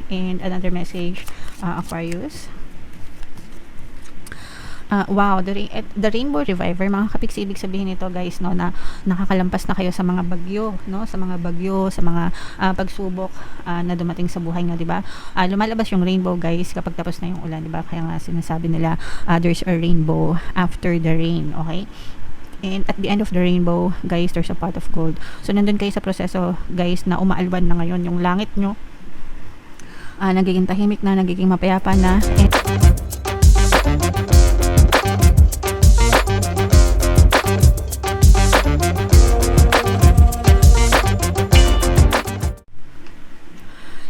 And another message, Aquarius. Wow, the Rainbow Reviver, mga kapiksi, ibig sabihin nito guys, no, na nakakalampas na kayo sa mga bagyo, no, sa mga bagyo, sa mga pagsubok na dumating sa buhay nyo, di ba? Lumalabas yung rainbow guys kapag tapos na yung ulan, di ba? Kaya nga sinasabi nila, there's a rainbow after the rain, okay? And at the end of the rainbow, guys, there's a pot of gold. So, nandun kayo sa proseso, guys, na umaalwan na ngayon yung langit nyo. Nagiging tahimik na, nagiging mapayapa na. And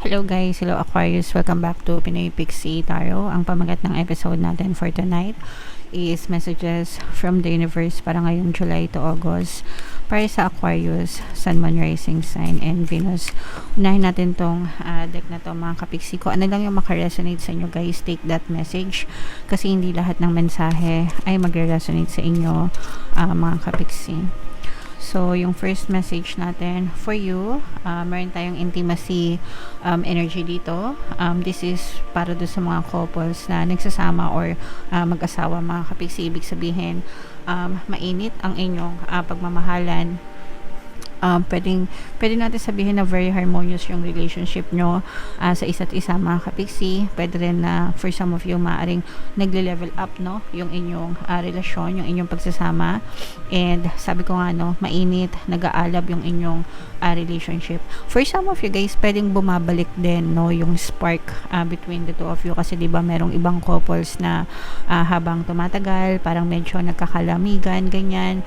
hello guys, hello Aquarius, welcome back to Pinoy Pixie Tarot. Ang pamagat ng episode natin for tonight is messages from the universe para ngayong July to August para sa Aquarius, Sun, Moon, Rising Sign, and Venus. Unahin natin tong deck na to mga kapiksi ko. Ano lang yung makaresonate sa inyo guys, take that message kasi hindi lahat ng mensahe ay magre-resonate sa inyo mga kapiksi. So, yung first message natin for you, meron tayong intimacy energy dito. This is para doon sa mga couples na nagsasama or mag-asawa, mga kapiksi. Ibig sabihin, mainit ang inyong pagmamahalan. Pwede natin sabihin na very harmonious yung relationship nyo sa isa't isa mga kapiksi. Pwede rin na for some of you maaring nagle-level up, no, yung inyong relasyon, yung inyong pagsasama. And sabi ko nga, no, mainit, nag-aalab yung inyong relationship. For some of you guys, pwedeng bumabalik din, no, yung spark between the two of you kasi diba merong ibang couples na habang tumatagal parang medyo nagkakalamigan, ganyan,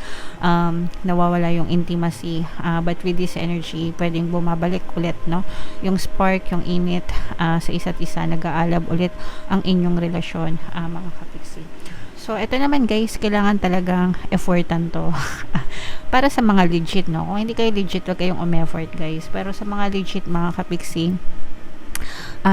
nawawala yung intimacy. But with this energy, pwedeng bumabalik ulit, no, yung spark, yung init sa isa't isa, nag-aalab ulit ang inyong relasyon, mga kapiksi. So, ito naman guys, kailangan talagang effortan to. Para sa mga legit, no? Kung hindi kayo legit, wag kayong umeffort guys. Pero sa mga legit, mga kapiksi,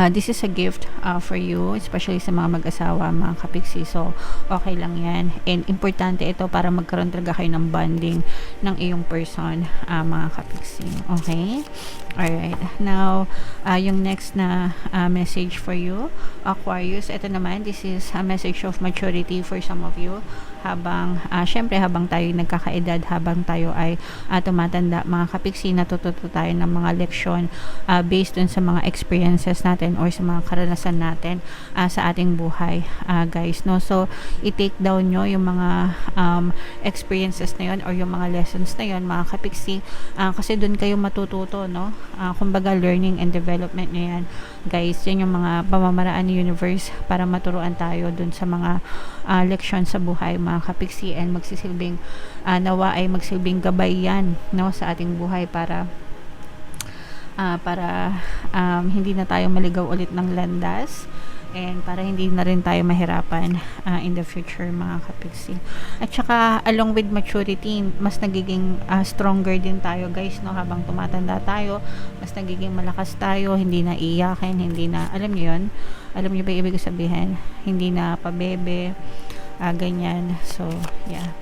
this is a gift for you, especially sa mga mag-asawa, mga kapiksi. So, okay lang yan. And importante ito para magkaroon talaga kayo ng bonding ng iyong person, mga kapiksi. Okay? Alright. Now, yung next na message for you, Aquarius, ito naman, this is a message of maturity for some of you. Habang, syempre, habang tayo nagkakaedad, habang tayo ay tumatanda, mga kapiksi, natututo tayo ng mga leksyon based dun sa mga experiences natin or sa mga karanasan natin sa ating buhay, guys, no? So, i-take down nyo yung mga experiences na yun or yung mga lessons na yun, mga kapiksi, kasi dun kayo matututo, no? Kumbaga, learning and development na yan, guys. Yan yung mga pamamaraan ni universe para maturuan tayo dun sa mga leksyon sa buhay, mga kapiksi, and magsisilbing nawa ay magsilbing gabay yan, no, sa ating buhay para hindi na tayo maligaw ulit ng landas and para hindi na rin tayo mahirapan in the future, mga kapiksi. At saka along with maturity, mas nagiging stronger din tayo guys, no, habang tumatanda tayo, mas nagiging malakas tayo, hindi na iyakin, hindi na, alam niyo yun, alam niyo ba ibig sabihin, hindi na pabebe, ganyan. So yeah.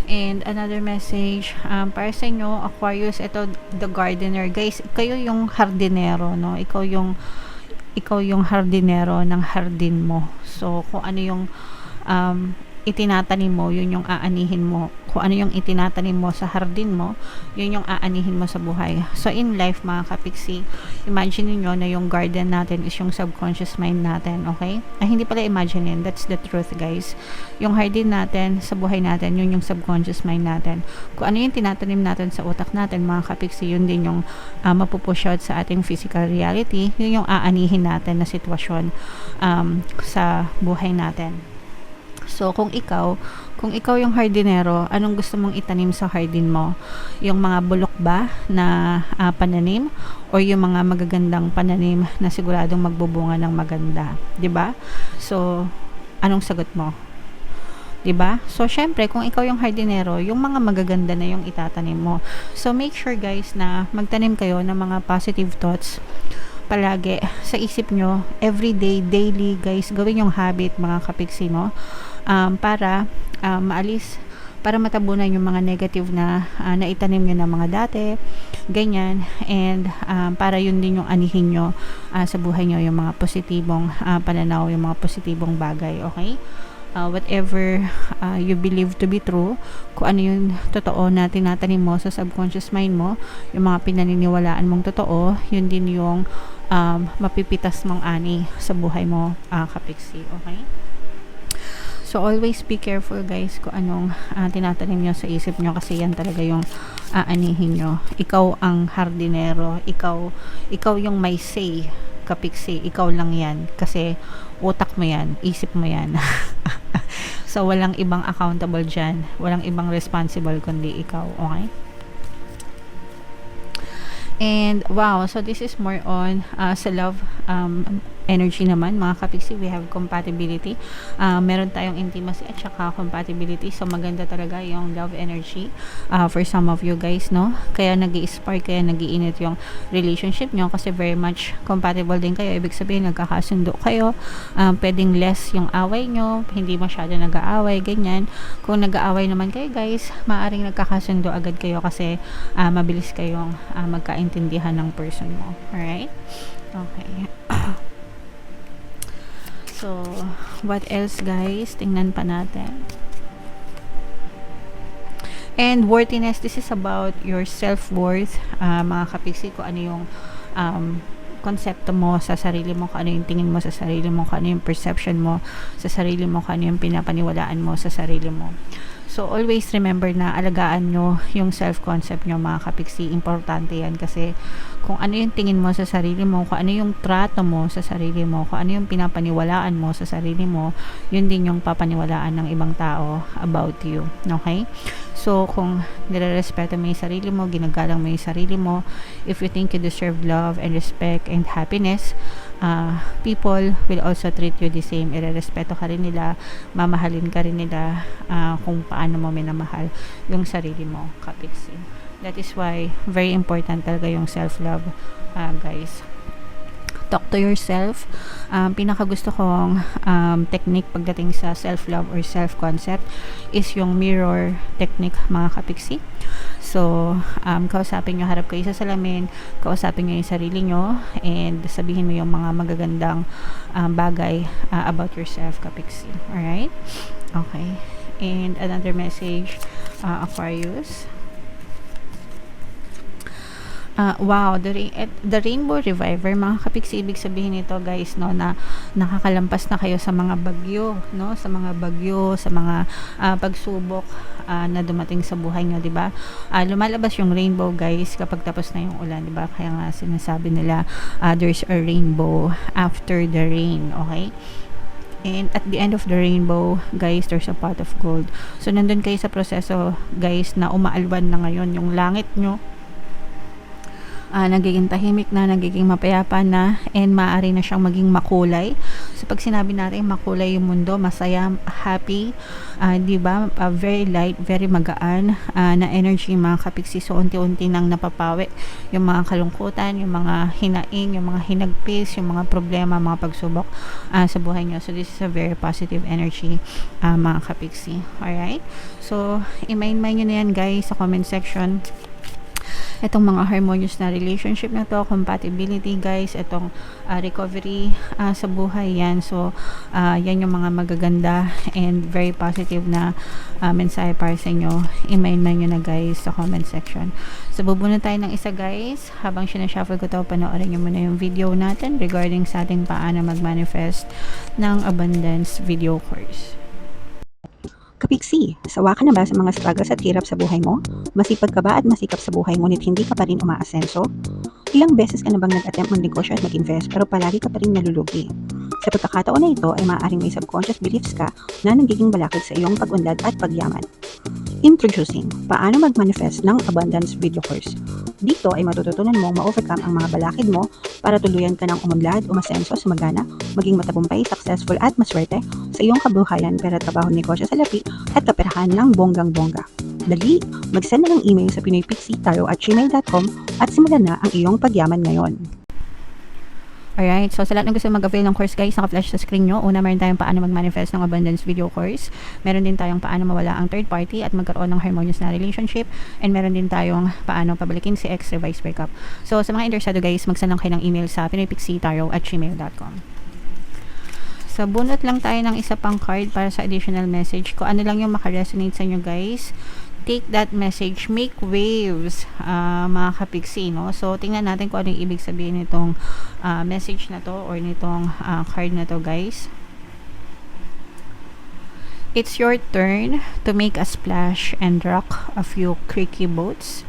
And another message para sa inyo, Aquarius, ito, the gardener, guys. Kayo yung hardinero, no? Ikaw yung hardinero ng hardin mo. So, kung ano yung itinatanim mo, yun yung aanihin mo. Kung ano yung itinatanim mo sa hardin mo, yun yung aanihin mo sa buhay. So, in life, mga kapiksi, imagine niyo na yung garden natin is yung subconscious mind natin, okay? Hindi pala imagine, that's the truth, guys. Yung hardin natin, sa buhay natin, yun yung subconscious mind natin. Kung ano yung tinatanim natin sa utak natin, mga kapiksi, yun din yung mapupush out sa ating physical reality, yun yung aanihin natin na sitwasyon sa buhay natin. So, kung ikaw yung hardinero, anong gusto mong itanim sa hardin mo? Yung mga bulok ba na pananim o yung mga magagandang pananim na siguradong magbubunga ng maganda, 'di ba? So, anong sagot mo? 'Di ba? So, syempre, kung ikaw yung hardinero, yung mga magaganda na yung itatanim mo. So, make sure guys na magtanim kayo ng mga positive thoughts palagi sa isip nyo, everyday, daily, guys, gawin yung habit, mga kapiksi, no? Para para matabunan yung mga negative na naitanim nyo na mga dati, ganyan, and para yun din yung anihin nyo sa buhay nyo, yung mga positibong pananaw, yung mga positibong bagay, okay? Whatever you believe to be true, kung ano yung totoo na tinatanim mo sa subconscious mind mo, yung mga pinaniniwalaan mong totoo, yun din yung mapipitas mong ani sa buhay mo, kapiksi, okay? So always be careful guys kung anong tinatanim nyo sa isip nyo, kasi yan talaga yung aanihin nyo. Ikaw ang hardinero, ikaw yung may say, kapiksi, ikaw lang yan, kasi utak mo yan, isip mo yan. So walang ibang accountable dyan, walang ibang responsible kundi ikaw, okay? And wow, so this is more on sa love energy naman, mga kapiksi. We have compatibility, meron tayong intimacy at saka compatibility, so maganda talaga yung love energy for some of you guys, no? Kaya nag-i-spark, kaya nag-iinit yung relationship nyo, kasi very much compatible din kayo. Ibig sabihin nagkakasundo kayo, pwedeng less yung away nyo, hindi masyado nag-aaway, ganyan. Kung nag-aaway naman kayo guys, maaring nagkakasundo agad kayo, kasi mabilis kayong magkaintindihan ng person mo, alright? Okay. So, what else guys? Tingnan pa natin. And worthiness, this is about your self-worth, mga kapiksi, kung ano yung konsepto mo sa sarili mo, kung ano yung tingin mo sa sarili mo, kung ano yung perception mo sa sarili mo, kung ano yung pinapaniwalaan mo sa sarili mo. So, always remember na alagaan nyo yung self-concept nyo, mga kapiksi. Importante yan, kasi kung ano yung tingin mo sa sarili mo, kung ano yung trato mo sa sarili mo, kung ano yung pinapaniwalaan mo sa sarili mo, yun din yung papaniwalaan ng ibang tao about you. Okay? So, kung nire-respeto mo yung sarili mo, ginagalang mo yung sarili mo, if you think you deserve love and respect and happiness, people will also treat you the same. Irerespeto ka rin nila, mamahalin ka rin nila kung paano mo minamahal yung sarili mo, kapiksi. That is why very important talaga yung self-love, guys. Talk to yourself. Pinaka gusto kong technique pagdating sa self-love or self-concept is yung mirror technique, mga kapiksi. So, kausapin nyo, harap kayo sa salamin, kausapin nyo yung sarili nyo, and sabihin mo yung mga magagandang bagay about yourself, kapiksi. Alright? Okay. And another message, Aquarius. Wow, the Rainbow Reviver, mga kapiksi, ibig sabihin nito guys, no, na nakakalampas na kayo sa mga bagyo, no, sa mga bagyo, sa mga pagsubok na dumating sa buhay nyo, di ba? Lumalabas yung rainbow guys kapag tapos na yung ulan, di ba? Kaya nga sinasabi nila there's a rainbow after the rain, okay? And at the end of the rainbow, guys, there's a pot of gold. So, nandun kayo sa proseso, guys, na umaalwan na ngayon yung langit nyo. Nagiging tahimik na, nagiging mapayapa na, and maaari na siyang maging makulay. So, pag sinabi natin makulay yung mundo, masaya, happy, di ba? Very light, very magaan na energy, mga kapiksi. So, unti-unti nang napapawi yung mga kalungkutan, yung mga hinaing, yung mga hinagpis, yung mga problema, mga pagsubok sa buhay nyo. So, this is a very positive energy, mga kapiksi. Alright? So, i-mind nyo na yan, guys, sa comment section. Itong mga harmonious na relationship na to, compatibility guys, itong recovery sa buhay, yan. So, yan yung mga magaganda and very positive na mensahe para sa inyo. I-mind nyo na guys sa comment section. So, bubuna tayo ng isa guys. Habang sinashuffle ko to, panoorin nyo muna yung video natin regarding sa ating paano mag-manifest ng abundance video course. Kapiksi, sawa ka na ba sa mga struggles at hirap sa buhay mo? Masipag ka ba at masikap sa buhay ngunit hindi ka pa rin umaasenso? Ilang beses ka na bang nag-attempt magnegosyo at mag-invest pero palagi ka pa rin nalulugi? Sa pagkakataon na ito ay maaaring may subconscious beliefs ka na nagiging balakid sa iyong pag-unlad at pagyaman. Introducing, paano mag-manifest ng abundance video course. Dito ay matututunan mong ma-overcome ang mga balakid mo para tuluyan ka ng umunlad, umasenso, sumagana, maging matagumpay, successful at maswerte sa iyong kabuhayan, pera, trabaho, negosyo sa lapi at kaperahan ng bonggang-bongga. Dali, mag-send na ng email sa pinoypixitaro@gmail.com at simulan na ang iyong pagyaman ngayon. Alright, so sa lahat ng gusto mag-avail ng course guys, naka-flash sa screen nyo. Una, meron tayong paano mag-manifest ng abundance video course. Meron din tayong paano mawala ang third party at magkaroon ng harmonious na relationship. And meron din tayong paano pabalikin si ex revised breakup. So sa mga interesado guys, mag-send lang kayo ng email sa pinoypixietarot@gmail.com. So bunot lang tayo ng isa pang card para sa additional message. Kung ano lang yung makaresonate sa inyo guys, take that message, make waves, mga kapiksi, no? So, tingnan natin kung ano yung ibig sabihin nitong message na to or nitong card na to, guys. It's your turn to make a splash and rock a few creaky boats.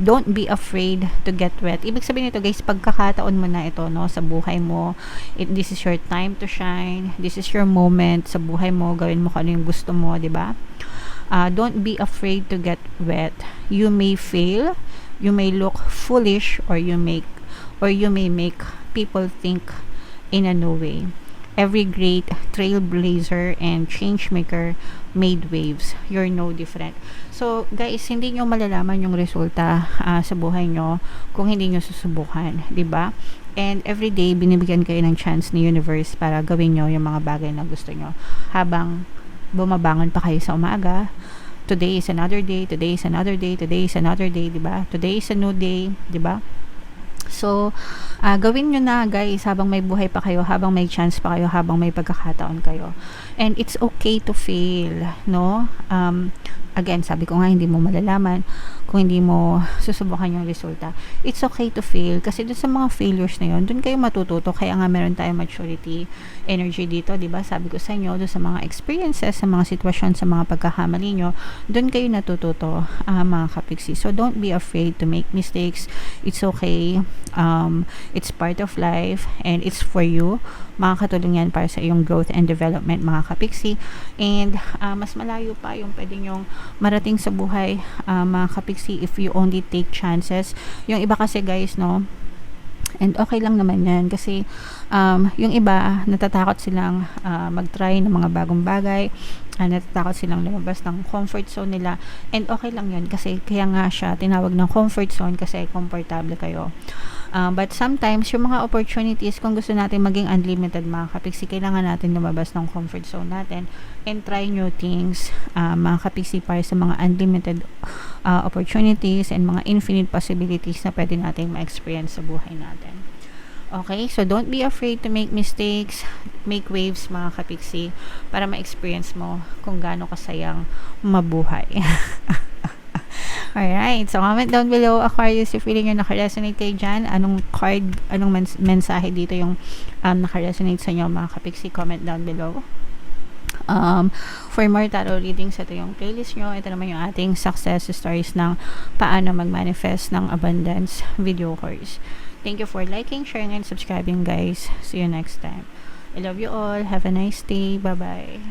Don't be afraid to get wet. Ibig sabihin nito, guys, pagkakataon mo na ito, no, sa buhay mo. This is your time to shine. This is your moment sa buhay mo. Gawin mo kung ano yung gusto mo, di ba? Don't be afraid to get wet. You may fail, you may look foolish, or you may make people think in a new way. Every great trailblazer and change maker made waves. You're no different. So, guys, hindi nyo malalaman yung resulta sa buhay nyo kung hindi nyo susubukan, di ba? And every day, binibigyan kayo ng chance ni universe para gawin nyo yung mga bagay na gusto nyo. Habang bumabangon pa kayo sa umaga, today is another day, today is another day, today is another day, diba? Today is a new day, diba? So, gawin nyo na guys habang may buhay pa kayo, habang may chance pa kayo, habang may pagkakataon kayo. And it's okay to fail, no? Again, sabi ko nga, hindi mo malalaman kung hindi mo susubukan yung resulta. It's okay to fail kasi dun sa mga failures na yun, dun kayo matututo. Kaya nga meron tayong maturity energy dito, diba? Sabi ko sa inyo, dun sa mga experiences, sa mga sitwasyon, sa mga pagkakamali nyo, dun kayo natututo, mga kapiksi. So, don't be afraid to make mistakes. It's okay. It's part of life and it's for you. Makakatulong yan para sa iyong growth and development, mga kapiksi. And mas malayo pa yung pwede nyong marating sa buhay, mga kapiksi, if you only take chances. Yung iba kasi guys, no, and okay lang naman yan kasi yung iba natatakot silang mag-try ng mga bagong bagay, natatakot silang lumabas ng comfort zone nila, and okay lang yan kasi kaya nga siya tinawag ng comfort zone kasi komportable kayo. But sometimes yung mga opportunities, kung gusto natin maging unlimited, mga kapiksi, kailangan natin lumabas ng comfort zone natin and try new things, mga kapiksi, para sa mga unlimited opportunities and mga infinite possibilities na pwede natin ma-experience sa buhay natin. Okay, so don't be afraid to make mistakes, make waves, mga kapiksi, para ma-experience mo kung gaano kasayang mabuhay. Alright, so comment down below, Aquarius, if feeling nyo nakaresonate kayo dyan, anong card, anong mensahe dito yung nakaresonate sa inyo, mga kapiksi, comment down below. For more tarot readings, ito yung playlist nyo. Ito naman yung ating success stories ng paano mag-manifest ng abundance video course. Thank you for liking, sharing, and subscribing, guys. See you next time. I love you all. Have a nice day. Bye-bye.